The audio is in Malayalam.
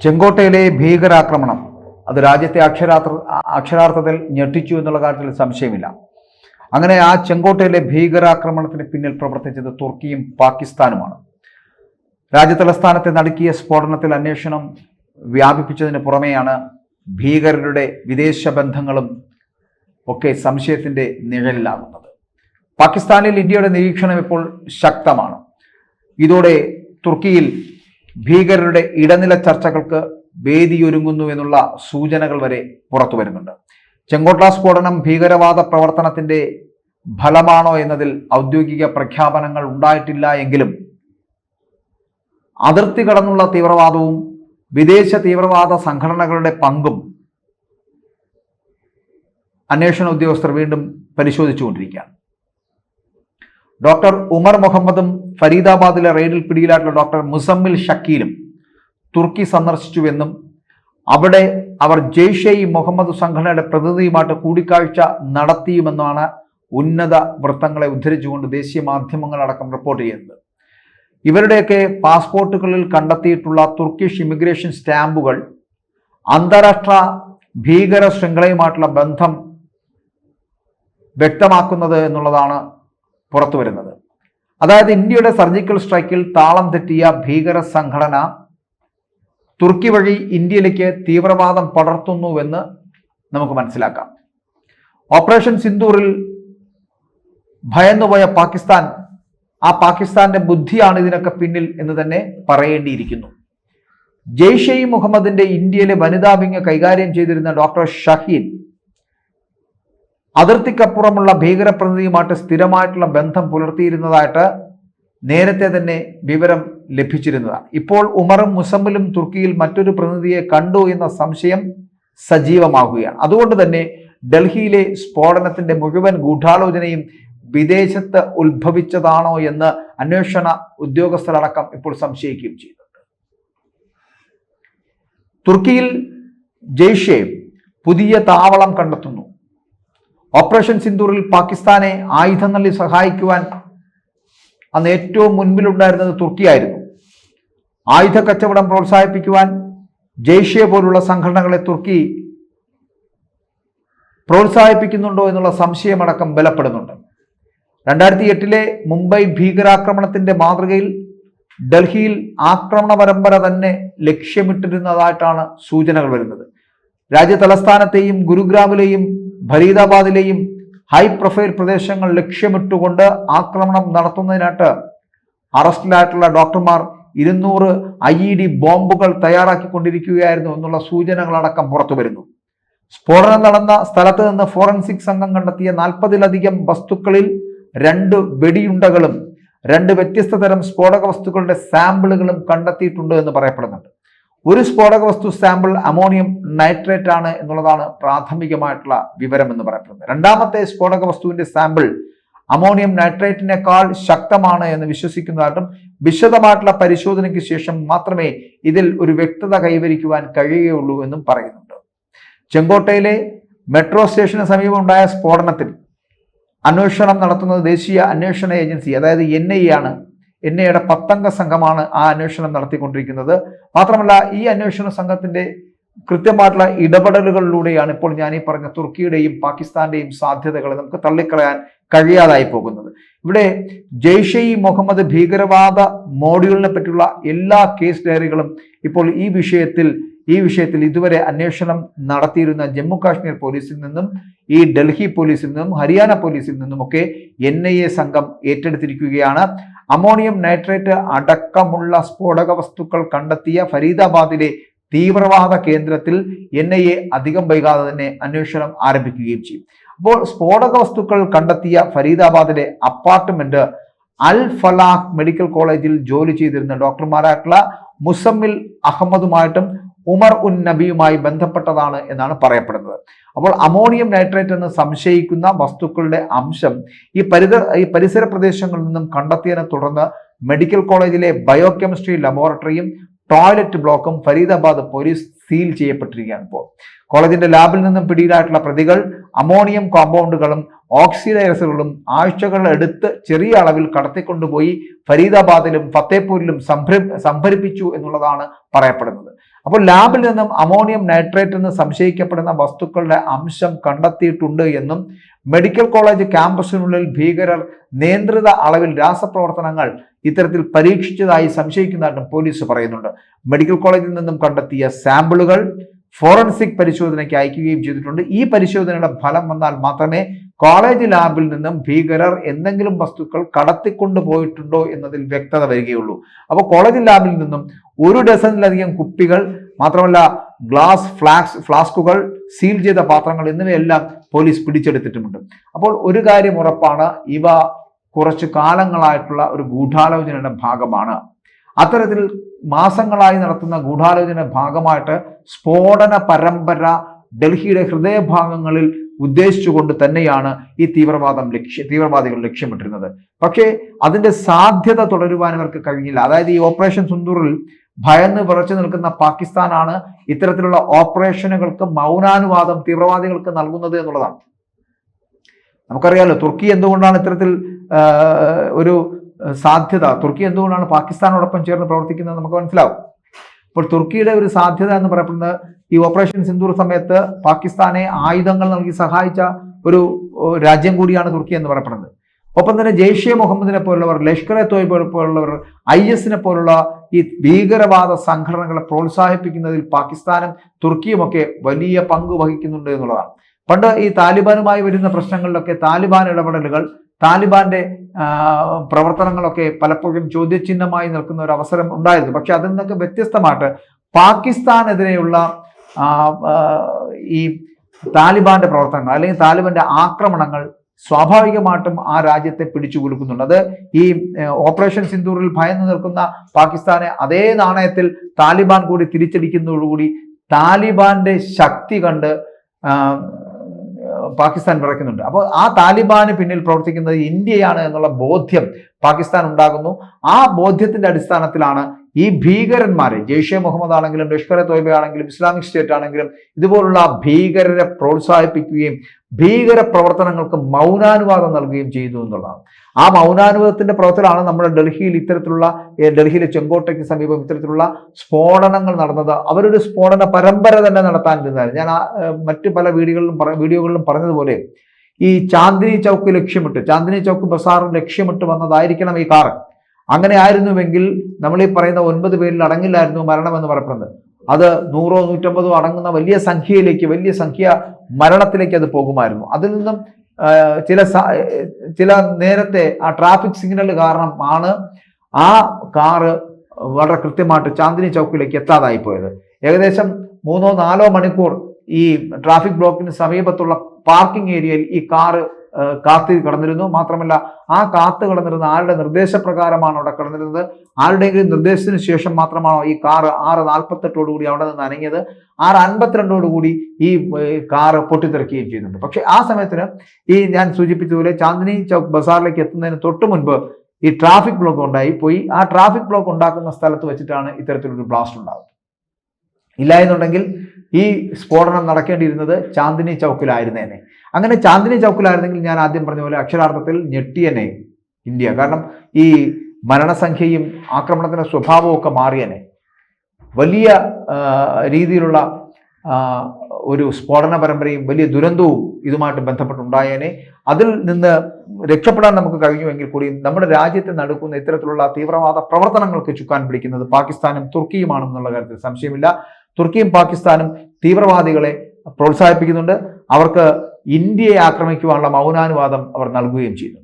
ചെങ്കോട്ടയിലെ ഭീകരാക്രമണം അത് രാജ്യത്തെ അക്ഷരാർത്ഥത്തിൽ ഞെട്ടിച്ചു എന്നുള്ള കാര്യത്തിൽ സംശയമില്ല. അങ്ങനെ ആ ചെങ്കോട്ടയിലെ ഭീകരാക്രമണത്തിന് പിന്നിൽ പ്രവർത്തിച്ചത് തുർക്കിയും പാകിസ്ഥാനുമാണ്. രാജ്യതലസ്ഥാനത്തെ നടുക്കിയ സ്ഫോടനത്തിൽ അന്വേഷണം വ്യാപിപ്പിച്ചതിന് പുറമെയാണ് ഭീകരരുടെ വിദേശ ബന്ധങ്ങളും ഒക്കെ സംശയത്തിന്റെ നിഴലിലാകുന്നത്. പാകിസ്ഥാനിൽ ഇന്ത്യയുടെ നിരീക്ഷണം ഇപ്പോൾ ശക്തമാണ്. ഇതോടെ തുർക്കിയിൽ ഭീകരരുടെ ഇടനില ചർച്ചകൾക്ക് വേദിയൊരുങ്ങുന്നു എന്നുള്ള സൂചനകൾ വരെ പുറത്തു വരുന്നുണ്ട്. ചെങ്കോട്ട സ്ഫോടനം ഭീകരവാദ പ്രവർത്തനത്തിന്റെ ഫലമാണോ എന്നതിൽ ഔദ്യോഗിക പ്രഖ്യാപനങ്ങൾ ഉണ്ടായിട്ടില്ല എങ്കിലും അതിർത്തി കടന്നുള്ള തീവ്രവാദവും വിദേശ തീവ്രവാദ സംഘടനകളുടെ പങ്കും അന്വേഷണ ഉദ്യോഗസ്ഥർ വീണ്ടും പരിശോധിച്ചുകൊണ്ടിരിക്കുകയാണ്. ഡോക്ടർ ഉമർ മുഹമ്മദും ഫരീദാബാദിലെ റെയ്ഡിൽ പിടിയിലായിട്ടുള്ള ഡോക്ടർ മുസമ്മിൽ ഷക്കീലും തുർക്കി സന്ദർശിച്ചുവെന്നും അവിടെ അവർ ജെയ്ഷെ ഇ മുഹമ്മദ് സംഘടനയുടെ പ്രതിനിധിയുമായിട്ട് കൂടിക്കാഴ്ച നടത്തിയുമെന്നാണ് ഉന്നത വൃത്തങ്ങളെ ഉദ്ധരിച്ചുകൊണ്ട് ദേശീയ മാധ്യമങ്ങളടക്കം റിപ്പോർട്ട് ചെയ്യുന്നത്. ഇവരുടെയൊക്കെ പാസ്പോർട്ടുകളിൽ കണ്ടെത്തിയിട്ടുള്ള തുർക്കിഷ് ഇമിഗ്രേഷൻ സ്റ്റാമ്പുകൾ അന്താരാഷ്ട്ര ഭീകര ശൃംഖലയുമായിട്ടുള്ള ബന്ധം വ്യക്തമാക്കുന്നത് എന്നുള്ളതാണ് പുറത്തു വരുന്നത്. അതായത് ഇന്ത്യയുടെ സർജിക്കൽ സ്ട്രൈക്കിൽ താളം തെറ്റിയ ഭീകര സംഘടന തുർക്കി വഴി ഇന്ത്യയിലേക്ക് തീവ്രവാദം പടർത്തുന്നുവെന്ന് നമുക്ക് മനസ്സിലാക്കാം. ഓപ്പറേഷൻ സിന്ദൂറിൽ ഭയന്നുപോയ പാകിസ്ഥാൻ, ആ പാകിസ്ഥാന്റെ ബുദ്ധിയാണ് ഇതിനൊക്കെ പിന്നിൽ എന്ന് തന്നെ പറയേണ്ടിയിരിക്കുന്നു. ജെയ്ഷെ ഇ മുഹമ്മദിന്റെ ഇന്ത്യയിലെ വനിതാ വിങ് കൈകാര്യം ചെയ്തിരുന്ന ഡോക്ടർ ഷഹീൻ അതിർത്തിക്കപ്പുറമുള്ള ഭീകരപ്രതിനിധിയുമായിട്ട് സ്ഥിരമായിട്ടുള്ള ബന്ധം പുലർത്തിയിരുന്നതായിട്ട് നേരത്തെ തന്നെ വിവരം ലഭിച്ചിരുന്നതാണ്. ഇപ്പോൾ ഉമറും മുസമ്മിലും തുർക്കിയിൽ മറ്റൊരു പ്രതിനിധിയെ കണ്ടു എന്ന സംശയം സജീവമാകുകയാണ്. അതുകൊണ്ട് തന്നെ ഡൽഹിയിലെ സ്ഫോടനത്തിന്റെ മുഴുവൻ ഗൂഢാലോചനയും വിദേശത്ത് ഉത്ഭവിച്ചതാണോ എന്ന് അന്വേഷണ ഉദ്യോഗസ്ഥരടക്കം ഇപ്പോൾ സംശയിക്കുകയും ചെയ്യുന്നുണ്ട്. തുർക്കിയിൽ ജെയ്ഷെ പുതിയ താവളം കണ്ടെത്തുന്നു. ഓപ്പറേഷൻ സിന്ദൂറിൽ പാകിസ്ഥാനെ ആയുധങ്ങളിൽ സഹായിക്കുവാൻ അന്ന് ഏറ്റവും മുൻപിലുണ്ടായിരുന്നത് തുർക്കിയായിരുന്നു. ആയുധ കച്ചവടം പ്രോത്സാഹിപ്പിക്കുവാൻ ജെയ്ഷെ പോലുള്ള സംഘടനകളെ തുർക്കി പ്രോത്സാഹിപ്പിക്കുന്നുണ്ടോ എന്നുള്ള സംശയമടക്കം ബലപ്പെടുന്നുണ്ട്. 2008 മുംബൈ ഭീകരാക്രമണത്തിന്റെ മാതൃകയിൽ ഡൽഹിയിൽ ആക്രമണ പരമ്പര തന്നെ ലക്ഷ്യമിട്ടിരുന്നതായിട്ടാണ് സൂചനകൾ വരുന്നത്. രാജ്യ തലസ്ഥാനത്തെയും ഗുരുഗ്രാമിലെയും ഫരീദാബാദിലെയും ഹൈ പ്രൊഫൈൽ പ്രദേശങ്ങൾ ലക്ഷ്യമിട്ടുകൊണ്ട് ആക്രമണം നടത്തുന്നതിനായിട്ട് അറസ്റ്റിലായിട്ടുള്ള ഡോക്ടർമാർ 200 IED ബോംബുകൾ തയ്യാറാക്കിക്കൊണ്ടിരിക്കുകയായിരുന്നു എന്നുള്ള സൂചനകളടക്കം പുറത്തു വരുന്നു. സ്ഫോടനം നടന്ന സ്ഥലത്ത് നിന്ന് ഫോറൻസിക് സംഘം കണ്ടെത്തിയ 40-ലധികം വസ്തുക്കളിൽ 2 വെടിയുണ്ടകളും 2 വ്യത്യസ്ത തരം സ്ഫോടക വസ്തുക്കളുടെ സാമ്പിളുകളും കണ്ടെത്തിയിട്ടുണ്ട് എന്ന് പറയപ്പെടുന്നുണ്ട്. ഒരു സ്ഫോടക വസ്തു സാമ്പിൾ അമോണിയം നൈട്രേറ്റ് ആണ് എന്നുള്ളതാണ് പ്രാഥമികമായിട്ടുള്ള വിവരം എന്ന് പറയപ്പെടുന്നത്. രണ്ടാമത്തെ സ്ഫോടക വസ്തുവിന്റെ സാമ്പിൾ അമോണിയം നൈട്രേറ്റിനേക്കാൾ ശക്തമാണ് എന്ന് വിശ്വസിക്കുന്നതായിട്ടും വിശദമായിട്ടുള്ള പരിശോധനയ്ക്ക് ശേഷം മാത്രമേ ഇതിൽ ഒരു വ്യക്തത കൈവരിക്കുവാൻ കഴിയുകയുള്ളൂ എന്നും പറയുന്നുണ്ട്. ചെങ്കോട്ടയിലെ മെട്രോ സ്റ്റേഷന് സമീപം ഉണ്ടായ സ്ഫോടനത്തിൽ അന്വേഷണം നടത്തുന്നത് ദേശീയ അന്വേഷണ ഏജൻസി, അതായത് NIA ആണ്. NIAയുടെ 10 അംഗ സംഘമാണ് ആ അന്വേഷണം നടത്തിക്കൊണ്ടിരിക്കുന്നത്. മാത്രമല്ല ഈ അന്വേഷണ സംഘത്തിന്റെ കൃത്യമായിട്ടുള്ള ഇടപെടലുകളിലൂടെയാണ് ഇപ്പോൾ ഞാൻ ഈ പറഞ്ഞ തുർക്കിയുടെയും പാകിസ്ഥാന്റെയും സാധ്യതകളെ നമുക്ക് തള്ളിക്കളയാൻ കഴിയാതായി പോകുന്നത്. ഇവിടെ ജെയ്ഷെ ഇ മുഹമ്മദ് ഭീകരവാദ മോഡ്യൂളിനെ പറ്റിയുള്ള എല്ലാ കേസ് ഡയറികളും ഇപ്പോൾ ഈ വിഷയത്തിൽ ഇതുവരെ അന്വേഷണം നടത്തിയിരുന്ന ജമ്മു കാശ്മീർ പോലീസിൽ നിന്നും ഈ ഡൽഹി പോലീസിൽ നിന്നും ഹരിയാന പോലീസിൽ നിന്നുമൊക്കെ NIA സംഘം ഏറ്റെടുത്തിരിക്കുകയാണ്. അമോണിയം നൈട്രേറ്റ് അടക്കമുള്ള സ്ഫോടക വസ്തുക്കൾ കണ്ടെത്തിയ ഫരീദാബാദിലെ തീവ്രവാദ കേന്ദ്രത്തിൽ NIA അധികം വൈകാതെ തന്നെ അന്വേഷണം ആരംഭിക്കുകയും ചെയ്യും. അപ്പോൾ സ്ഫോടക വസ്തുക്കൾ കണ്ടെത്തിയ ഫരീദാബാദിലെ അപ്പാർട്ട്മെന്റ് അൽ ഫലാഹ് മെഡിക്കൽ കോളേജിൽ ജോലി ചെയ്തിരുന്ന ഡോക്ടർമാരായിട്ടുള്ള മുസമ്മിൽ അഹമ്മദുമായിട്ടും ഉമർ ഉൻ നബിയുമായി ബന്ധപ്പെട്ടതാണ് എന്നാണ് പറയപ്പെടുന്നത്. അപ്പോൾ അമോണിയം നൈട്രേറ്റ് എന്ന് സംശയിക്കുന്ന വസ്തുക്കളുടെ അംശം ഈ പരിസര പ്രദേശങ്ങളിൽ നിന്നും കണ്ടെത്തിയതിനെ തുടർന്ന് മെഡിക്കൽ കോളേജിലെ ബയോകെമിസ്ട്രി ലബോറട്ടറിയും ടോയ്ലറ്റ് ബ്ലോക്കും ഫരീദാബാദ് പോലീസ് സീൽ ചെയ്യപ്പെട്ടിരിക്കുകയാണ്. ഇപ്പോൾ കോളേജിന്റെ ലാബിൽ നിന്നും പിടിയിലായിട്ടുള്ള പ്രതികൾ അമോണിയം കോമ്പൗണ്ടുകളും ഓക്സിഡൈസറുകളും ആഴ്ചകൾ എടുത്ത് ചെറിയ അളവിൽ കടത്തിക്കൊണ്ടുപോയി ഫരീദാബാദിലും ഫത്തേപൂരിലും സംഭരിപ്പിച്ചു എന്നുള്ളതാണ് പറയപ്പെടുന്നത്. അപ്പോൾ ലാബിൽ നിന്നും അമോണിയം നൈട്രേറ്റ് എന്ന് സംശയിക്കപ്പെടുന്ന വസ്തുക്കളുടെ അംശം കണ്ടെത്തിയിട്ടുണ്ട് എന്നും മെഡിക്കൽ കോളേജ് ക്യാമ്പസിനുള്ളിൽ ഭീകരർ നിയന്ത്രിത അളവിൽ രാസപ്രവർത്തനങ്ങൾ ഇത്തരത്തിൽ പരീക്ഷിച്ചതായി സംശയിക്കുന്നതായിട്ടും പോലീസ് പറയുന്നുണ്ട്. മെഡിക്കൽ കോളേജിൽ നിന്നും കണ്ടെത്തിയ സാമ്പിളുകൾ ഫോറൻസിക് പരിശോധനയ്ക്ക് അയക്കുകയും ചെയ്തിട്ടുണ്ട്. ഈ പരിശോധനയുടെ ഫലം വന്നാൽ മാത്രമേ കോളേജ് ലാബിൽ നിന്നും ഭീകരർ എന്തെങ്കിലും വസ്തുക്കൾ കടത്തിക്കൊണ്ടു പോയിട്ടുണ്ടോ എന്നതിൽ വ്യക്തത വരികയുള്ളൂ. അപ്പോൾ കോളേജ് ലാബിൽ നിന്നും 1 ഡസനിലധികം കുപ്പികൾ, മാത്രമല്ല ഗ്ലാസ് ഫ്ലാസ്കുകൾ, സീൽ ചെയ്ത പാത്രങ്ങൾ എന്നിവയെല്ലാം പോലീസ് പിടിച്ചെടുത്തിട്ടുമുണ്ട്. അപ്പോൾ ഒരു കാര്യം ഉറപ്പാണ്, ഇവ കുറച്ചു കാലങ്ങളായിട്ടുള്ള ഒരു ഗൂഢാലോചനയുടെ ഭാഗമാണ്. അത്തരത്തിൽ മാസങ്ങളായി നടത്തുന്ന ഗൂഢാലോചന ഭാഗമായിട്ട് സ്ഫോടന പരമ്പര ഡൽഹിയുടെ ഹൃദയഭാഗങ്ങളിൽ ഉദ്ദേശിച്ചുകൊണ്ട് തന്നെയാണ് ഈ തീവ്രവാദികൾ ലക്ഷ്യമിട്ടിരുന്നത്. പക്ഷേ അതിന്റെ സാധ്യത തുടരുവാൻ അവർക്ക് കഴിഞ്ഞില്ല. അതായത് ഈ ഓപ്പറേഷൻ സിന്ദൂറിൽ ഭയന്ന് വിറച്ചു നിൽക്കുന്ന പാകിസ്ഥാനാണ് ഇത്തരത്തിലുള്ള ഓപ്പറേഷനുകൾക്ക് മൗനാനുവാദം തീവ്രവാദികൾക്ക് നൽകുന്നത് എന്നുള്ളതാണ്. നമുക്കറിയാലോ തുർക്കി എന്തുകൊണ്ടാണ് ഇത്തരത്തിൽ ഒരു സാധ്യത, തുർക്കി എന്തുകൊണ്ടാണ് പാകിസ്ഥാനോടൊപ്പം ചേർന്ന് പ്രവർത്തിക്കുന്നത് നമുക്ക് മനസ്സിലാവും. അപ്പോൾ തുർക്കിയുടെ ഒരു സാധ്യത എന്ന് പറയപ്പെടുന്നത് ഈ ഓപ്പറേഷൻ സിന്ദൂർ സമയത്ത് പാകിസ്ഥാനെ ആയുധങ്ങൾ നൽകി സഹായിച്ച ഒരു രാജ്യം കൂടിയാണ് തുർക്കി എന്ന് പറയപ്പെടുന്നത്. ഒപ്പം തന്നെ ജെയ്ഷെ മുഹമ്മദിനെ പോലുള്ളവർ, ലഷ്കർ എ തോയ്ബ പോലുള്ളവർ, IS പോലുള്ള ഈ ഭീകരവാദ സംഘടനകളെ പ്രോത്സാഹിപ്പിക്കുന്നതിൽ പാകിസ്ഥാനും തുർക്കിയുമൊക്കെ വലിയ പങ്ക് വഹിക്കുന്നുണ്ട് എന്നുള്ളതാണ്. പണ്ട് ഈ താലിബാനുമായി വരുന്ന പ്രശ്നങ്ങളിലൊക്കെ താലിബാൻ ഇടപെടലുകൾ, താലിബാന്റെ പ്രവർത്തനങ്ങളൊക്കെ പലപ്പോഴും ചോദ്യചിഹ്നമായി നിൽക്കുന്ന ഒരു അവസരം ഉണ്ടായിരുന്നു. പക്ഷെ അതിൽ നിന്നൊക്കെ വ്യത്യസ്തമായിട്ട് പാകിസ്ഥാനെതിരെയുള്ള ഈ താലിബാന്റെ പ്രവർത്തനങ്ങൾ അല്ലെങ്കിൽ താലിബാന്റെ ആക്രമണങ്ങൾ സ്വാഭാവികമായിട്ടും ആ രാജ്യത്തെ പിടിച്ചു കുലുക്കുന്നുണ്ട്. അത് ഈ ഓപ്പറേഷൻ സിന്ദൂറിൽ ഭയന്നു നിൽക്കുന്ന പാകിസ്ഥാനെ അതേ നാണയത്തിൽ താലിബാൻ കൂടി തിരിച്ചടിക്കുന്നതോടുകൂടി താലിബാന്റെ ശക്തി കണ്ട് പാകിസ്ഥാൻ വിറയ്ക്കുന്നുണ്ട്. അപ്പോൾ ആ താലിബാന് പിന്നിൽ പ്രവർത്തിക്കുന്നത് ഇന്ത്യയാണ് എന്നുള്ള ബോധ്യം പാകിസ്ഥാൻ ഉണ്ടാകുന്നു. ആ ബോധ്യത്തിന്റെ അടിസ്ഥാനത്തിലാണ് ഈ ഭീകരന്മാരെ, ജെയ്ഷെ മുഹമ്മദ് ആണെങ്കിലും ലഷ്കർ എ തോയ്ബ ആണെങ്കിലും ഇസ്ലാമിക് സ്റ്റേറ്റ് ആണെങ്കിലും ഇതുപോലുള്ള ഭീകരരെ പ്രോത്സാഹിപ്പിക്കുകയും ഭീകര പ്രവർത്തനങ്ങൾക്ക് മൗനാനുവാദം നൽകുകയും ചെയ്തു എന്നുള്ളതാണ്. ആ മൗനാനുവാദത്തിന്റെ പ്രവർത്തനമാണ് നമ്മുടെ ഡൽഹിയിൽ ഇത്തരത്തിലുള്ള ഡൽഹിയിലെ ചെങ്കോട്ടയ്ക്ക് സമീപം ഇത്തരത്തിലുള്ള സ്ഫോടനങ്ങൾ നടന്നത്. അവരൊരു സ്ഫോടന പരമ്പര തന്നെ നടത്താനിരുന്നായിരുന്നു. ഞാൻ മറ്റു പല വീഡിയോകളിലും പറഞ്ഞതുപോലെ ഈ ചാന്ദിനി ചൗക്ക് ലക്ഷ്യമിട്ട്, ചാന്ദിനി ചൗക്ക് ബസാർ ലക്ഷ്യമിട്ട് വന്നതായിരിക്കണം ഈ കാർ. അങ്ങനെ ആയിരുന്നുവെങ്കിൽ നമ്മൾ ഈ പറയുന്ന 9 പേരിൽ അടങ്ങില്ലായിരുന്നു മരണമെന്ന് പറയപ്പെടുന്നത്. അത് 100 150 അടങ്ങുന്ന വലിയ സംഖ്യ മരണത്തിലേക്ക് അത് പോകുമായിരുന്നു. അതിൽ നിന്നും ചില നേരത്തെ ആ ട്രാഫിക് സിഗ്നൽ കാരണമാണ് ആ കാറ് വളരെ കൃത്യമായിട്ട് ചാന്ദിനി ചൗക്കിലേക്ക് എത്താതായി പോയത്. ഏകദേശം 3-4 മണിക്കൂർ ഈ ട്രാഫിക് ബ്ലോക്കിന് സമീപത്തുള്ള പാർക്കിംഗ് ഏരിയയിൽ ഈ കാറ് കാത്തു കിടന്നിരുന്നു. മാത്രമല്ല ആ കാത്തു കിടന്നിരുന്ന ആരുടെ നിർദ്ദേശപ്രകാരമാണ് അവിടെ കിടന്നിരുന്നത്, ആരുടെയെങ്കിലും നിർദ്ദേശത്തിന് ശേഷം മാത്രമാണോ ഈ കാറ് 6:48 അവിടെ നിന്ന് അനങ്ങിയത്. 6:52 ഈ കാറ് പൊട്ടിത്തെറിക്കുകയും ചെയ്യുന്നുണ്ട്. പക്ഷെ ആ സമയത്തിന് ഈ ഞാൻ സൂചിപ്പിച്ചതുപോലെ ചാന്ദിനി ചൗക്ക് ബസാറിലേക്ക് എത്തുന്നതിന് തൊട്ട് മുൻപ് ഈ ട്രാഫിക് ബ്ലോക്ക് ഉണ്ടായിപ്പോയി. ആ ട്രാഫിക് ബ്ലോക്ക് ഉണ്ടാക്കുന്ന സ്ഥലത്ത് വെച്ചിട്ടാണ് ഇത്തരത്തിലൊരു ബ്ലാസ്റ്റ് ഉണ്ടാകുന്നത്. ഇല്ല എന്നുണ്ടെങ്കിൽ ഈ സ്ഫോടനം നടക്കേണ്ടിയിരുന്നത് ചാന്ദിനി ചൗക്കിലായിരുന്നേനെ. അങ്ങനെ ചാന്ദിനി ചൗക്കിലായിരുന്നെങ്കിൽ ഞാൻ ആദ്യം പറഞ്ഞ പോലെ അക്ഷരാർത്ഥത്തിൽ ഞെട്ടിയനെ ഇന്ത്യ. കാരണം ഈ മരണസംഖ്യയും ആക്രമണത്തിന്റെ സ്വഭാവവും ഒക്കെ മാറിയനെ. വലിയ രീതിയിലുള്ള ഒരു സ്ഫോടന പരമ്പരയും വലിയ ദുരന്തവും ഇതുമായിട്ട് ബന്ധപ്പെട്ടുണ്ടായേനെ. അതിൽ നിന്ന് രക്ഷപ്പെടാൻ നമുക്ക് കഴിഞ്ഞുവെങ്കിൽ കൂടി നമ്മുടെ രാജ്യത്തെ നടക്കുന്ന ഇത്തരത്തിലുള്ള തീവ്രവാദ പ്രവർത്തനങ്ങൾക്ക് ചുക്കാൻ പിടിക്കുന്നത് പാകിസ്ഥാനും തുർക്കിയുമാണെന്നുള്ള കാര്യത്തിൽ സംശയമില്ല. തുർക്കിയും പാകിസ്ഥാനും തീവ്രവാദികളെ പ്രോത്സാഹിപ്പിക്കുന്നുണ്ട്. അവർക്ക് ഇന്ത്യയെ ആക്രമിക്കുവാനുള്ള മൗനാനുവാദം അവർ നൽകുകയും ചെയ്യുന്നു.